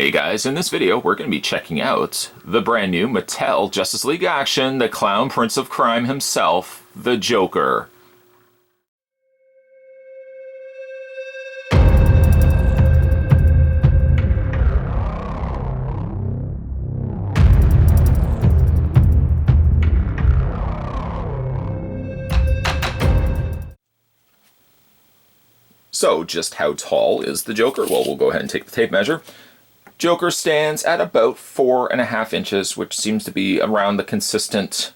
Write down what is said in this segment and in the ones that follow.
Hey guys, in this video we're going to be checking out the brand new Mattel Justice League action, the Clown Prince of Crime himself, the Joker. So, just how tall is the Joker? Well, we'll go ahead and take the tape measure. Joker stands at about 4.5 inches, which seems to be around the consistent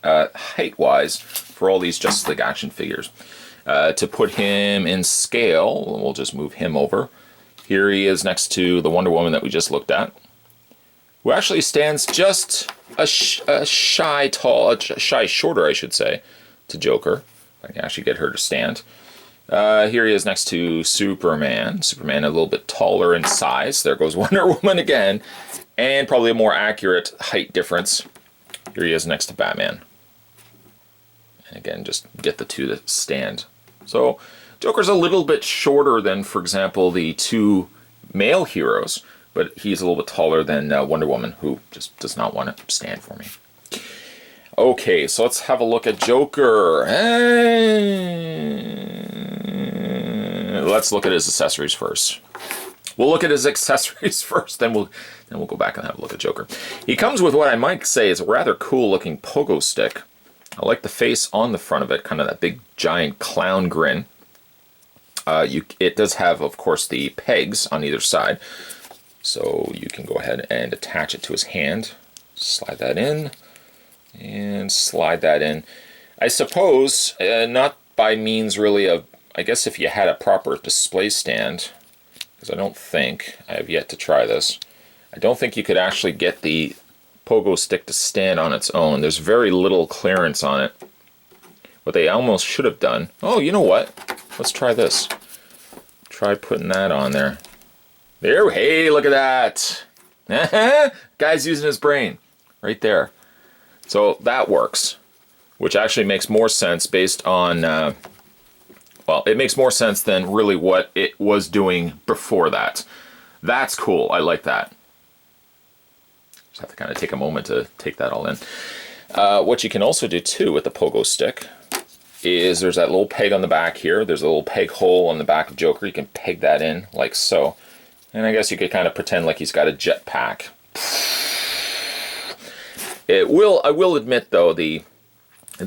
height-wise for all these Justice League action figures. To put him in scale, we'll just move him over. Here he is next to the Wonder Woman that we just looked at, who actually stands just a shy shorter, I should say, to Joker. If I can actually get her to stand. Here he is next to Superman. Superman a little bit taller in size. There goes Wonder Woman again. And probably a more accurate height difference. Here he is next to Batman. And again, just get the two to stand. So, Joker's a little bit shorter than, for example, the two male heroes. But he's a little bit taller than Wonder Woman, who just does not want to stand for me. Okay, so let's have a look at Joker. Let's look at his accessories first. We'll look at his accessories first, then we'll go back and have a look at Joker. He comes with what I might say is a rather cool looking pogo stick. I like the face on the front of it, kind of that big giant clown grin. It does have, of course, the pegs on either side. So you can go ahead and attach it to his hand. Slide that in. And slide that in. I suppose, not by means really of, I guess if you had a proper display stand, because I have yet to try this, I don't think you could actually get the pogo stick to stand on its own. There's very little clearance on it. What they almost should have done, oh, you know what? Let's try this. Try putting that on there. There, hey, look at that. Guy's using his brain. Right there. So that works, which actually makes more sense based on, well, it makes more sense than really what it was doing before that. That's cool. I like that. Just have to kind of take a moment to take that all in. What you can also do, too, with the pogo stick is there's that little peg on the back here. There's a little peg hole on the back of Joker. You can peg that in like so. And I guess you could kind of pretend like he's got a jetpack. I will admit, though, the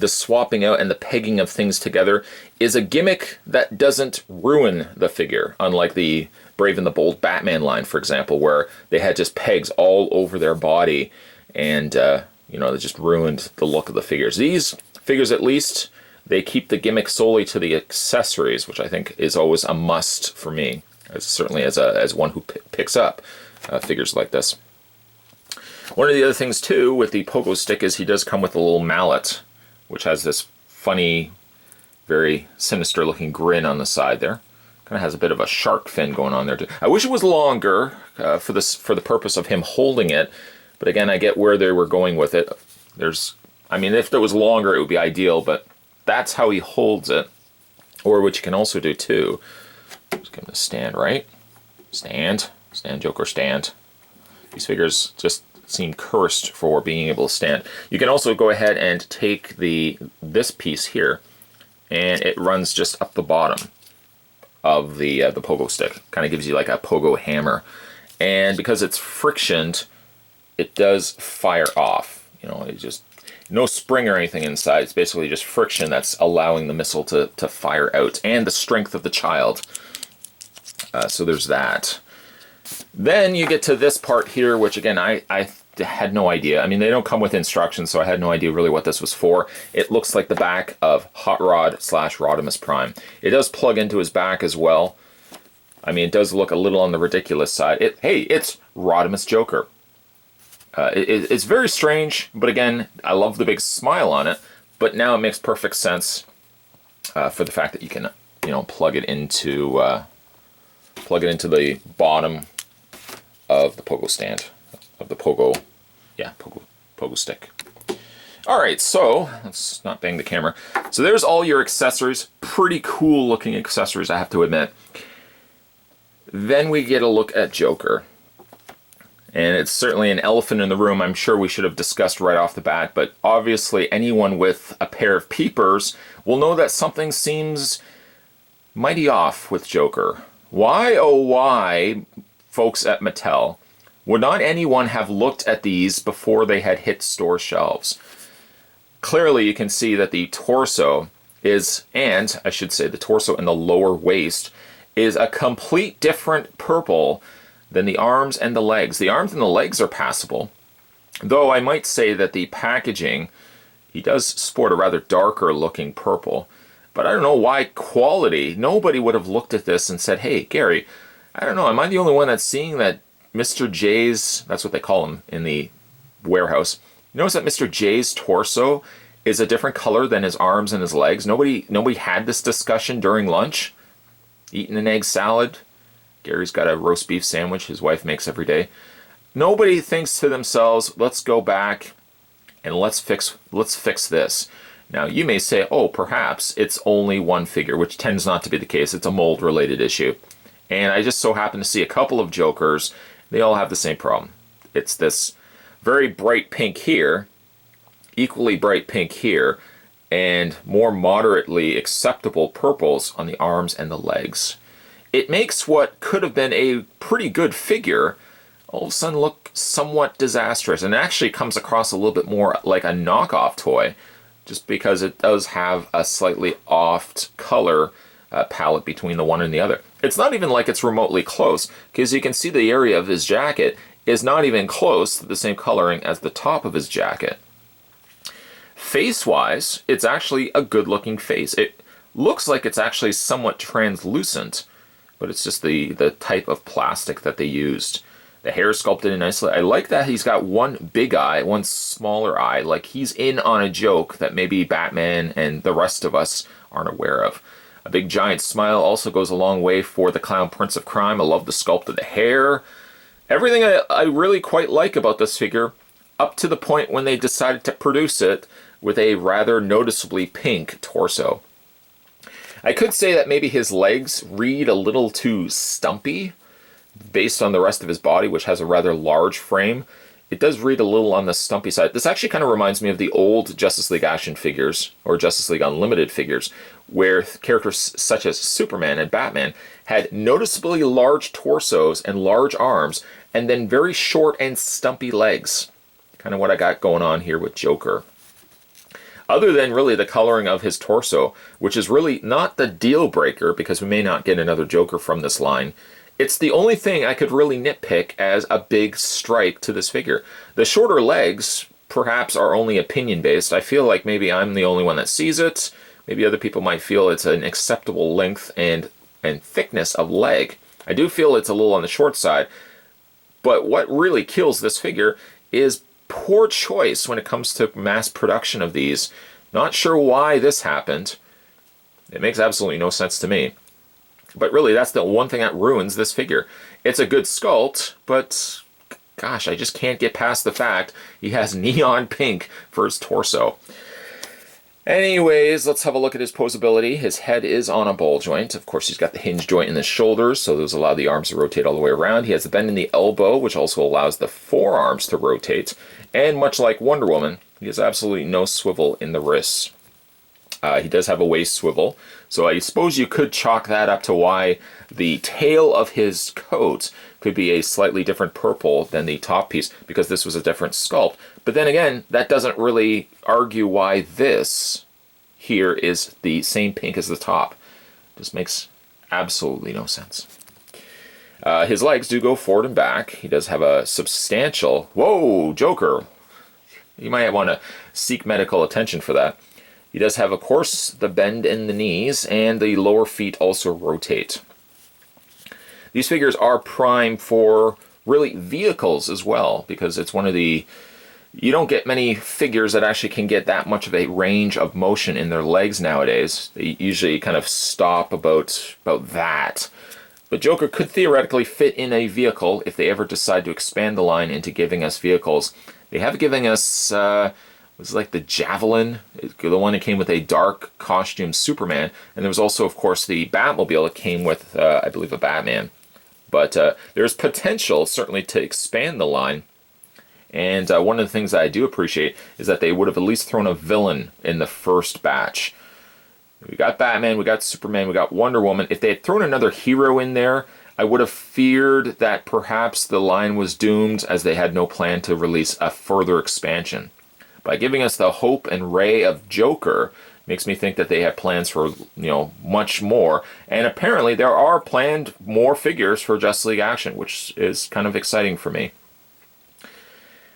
swapping out and the pegging of things together is a gimmick that doesn't ruin the figure, unlike the Brave and the Bold Batman line, for example, where they had just pegs all over their body, and they just ruined the look of the figures. These figures, at least, they keep the gimmick solely to the accessories, which I think is always a must for me, certainly as one who picks up figures like this. One of the other things, too, with the pogo stick is he does come with a little mallet, which has this funny, very sinister-looking grin on the side there. Kind of has a bit of a shark fin going on there, too. I wish it was longer for the purpose of him holding it, but again, I get where they were going with it. If it was longer, it would be ideal, but that's how he holds it. Or what you can also do, too, just give him the stand, right? Stand, Joker, stand. These figures just seem cursed for being able to stand. You can also go ahead and take this piece here, and it runs just up the bottom of the pogo stick. Kind of gives you like a pogo hammer, and because it's frictioned, it does fire off. It's just no spring or anything inside. It's basically just friction that's allowing the missile to fire out, and the strength of the child. So there's that. Then you get to this part here, which again, I had no idea. They don't come with instructions, so I had no idea really what this was for. It looks like the back of Hot Rod / Rodimus Prime. It does plug into his back as well. It does look a little on the ridiculous side. It's Rodimus Joker. It's very strange, but again, I love the big smile on it. But now it makes perfect sense for the fact that you can, plug it into the bottom of the pogo stand, of the pogo stick. Alright, so, let's not bang the camera. So there's all your accessories. Pretty cool looking accessories, I have to admit. Then we get a look at Joker. And it's certainly an elephant in the room I'm sure we should have discussed right off the bat, but obviously anyone with a pair of peepers will know that something seems mighty off with Joker. Why, oh why, folks at Mattel, would not anyone have looked at these before they had hit store shelves? Clearly you can see that the torso is, and I should say the torso and the lower waist, is a complete different purple than the arms and the legs. The arms and the legs are passable, though I might say that the packaging, he does sport a rather darker looking purple, but I don't know why quality, nobody would have looked at this and said, hey, Gary, I don't know, am I the only one that's seeing that Mr. J's, that's what they call him in the warehouse, you notice that Mr. J's torso is a different color than his arms and his legs? Nobody had this discussion during lunch? Eating an egg salad? Gary's got a roast beef sandwich his wife makes every day. Nobody thinks to themselves, let's go back and let's fix this. Now you may say, oh, perhaps it's only one figure, which tends not to be the case. It's a mold related issue. And I just so happen to see a couple of Jokers. They all have the same problem. It's this very bright pink here, equally bright pink here, and more moderately acceptable purples on the arms and the legs. It makes what could have been a pretty good figure all of a sudden look somewhat disastrous, and it actually comes across a little bit more like a knockoff toy, just because it does have a slightly off color palette between the one and the other. It's not even like it's remotely close, because you can see the area of his jacket is not even close to the same coloring as the top of his jacket. Face-wise, it's actually a good-looking face. It looks like it's actually somewhat translucent, but it's just the type of plastic that they used. The hair is sculpted in nicely. I like that he's got one big eye, one smaller eye, like he's in on a joke that maybe Batman and the rest of us aren't aware of. A big giant smile also goes a long way for the Clown Prince of Crime. I love the sculpt of the hair. Everything I really quite like about this figure, up to the point when they decided to produce it with a rather noticeably pink torso. I could say that maybe his legs read a little too stumpy based on the rest of his body, which has a rather large frame. It does read a little on the stumpy side. This actually kind of reminds me of the old Justice League Action figures, or Justice League Unlimited figures, where characters such as Superman and Batman had noticeably large torsos and large arms, and then very short and stumpy legs. Kind of what I got going on here with Joker. Other than really the coloring of his torso, which is really not the deal breaker because we may not get another Joker from this line, it's the only thing I could really nitpick as a big strike to this figure. The shorter legs perhaps are only opinion based. I feel like maybe I'm the only one that sees it. Maybe other people might feel it's an acceptable length and thickness of leg. I do feel it's a little on the short side, but what really kills this figure is poor choice when it comes to mass production of these. Not sure why this happened. It makes absolutely no sense to me. But really, that's the one thing that ruins this figure. It's a good sculpt, but gosh, I just can't get past the fact he has neon pink for his torso. Anyways, let's have a look at his posability. His head is on a ball joint. Of course, he's got the hinge joint in the shoulders, so those allow the arms to rotate all the way around. He has the bend in the elbow, which also allows the forearms to rotate. And much like Wonder Woman, he has absolutely no swivel in the wrists. He does have a waist swivel, so I suppose you could chalk that up to why the tail of his coat could be a slightly different purple than the top piece, because this was a different sculpt. But then again, that doesn't really argue why this here is the same pink as the top. Just makes absolutely no sense. His legs do go forward and back. He does have a substantial... Whoa, Joker! You might want to seek medical attention for that. He does have, of course, the bend in the knees, and the lower feet also rotate. These figures are prime for, really, vehicles as well, because it's one of the... You don't get many figures that actually can get that much of a range of motion in their legs nowadays. They usually kind of stop about that. But Joker could theoretically fit in a vehicle if they ever decide to expand the line into giving us vehicles. They have given us... was like the Javelin, the one that came with a dark costume Superman, and there was also, of course, the Batmobile that came with, I believe, a Batman. But there's potential, certainly, to expand the line. And one of the things that I do appreciate is that they would have at least thrown a villain in the first batch. We got Batman, we got Superman, we got Wonder Woman. If they had thrown another hero in there, I would have feared that perhaps the line was doomed, as they had no plan to release a further expansion. By giving us the hope and ray of Joker, makes me think that they have plans for, much more. And apparently there are planned more figures for Justice League Action, which is kind of exciting for me.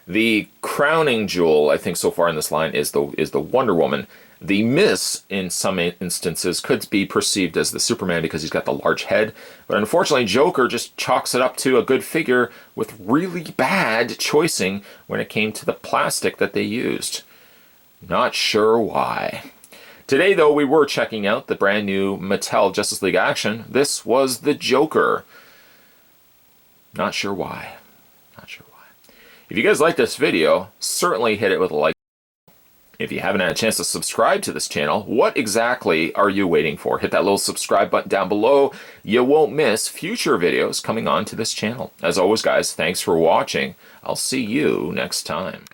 The crowning jewel, I think, so far in this line is the Wonder Woman. The miss, in some instances, could be perceived as the Superman because he's got the large head. But unfortunately, Joker just chalks it up to a good figure with really bad choicing when it came to the plastic that they used. Not sure why. Today, though, we were checking out the brand new Mattel Justice League Action. This was the Joker. Not sure why. Not sure why. If you guys like this video, certainly hit it with a like. If you haven't had a chance to subscribe to this channel, what exactly are you waiting for? Hit that little subscribe button down below. You won't miss future videos coming on to this channel. As always, guys, thanks for watching. I'll see you next time.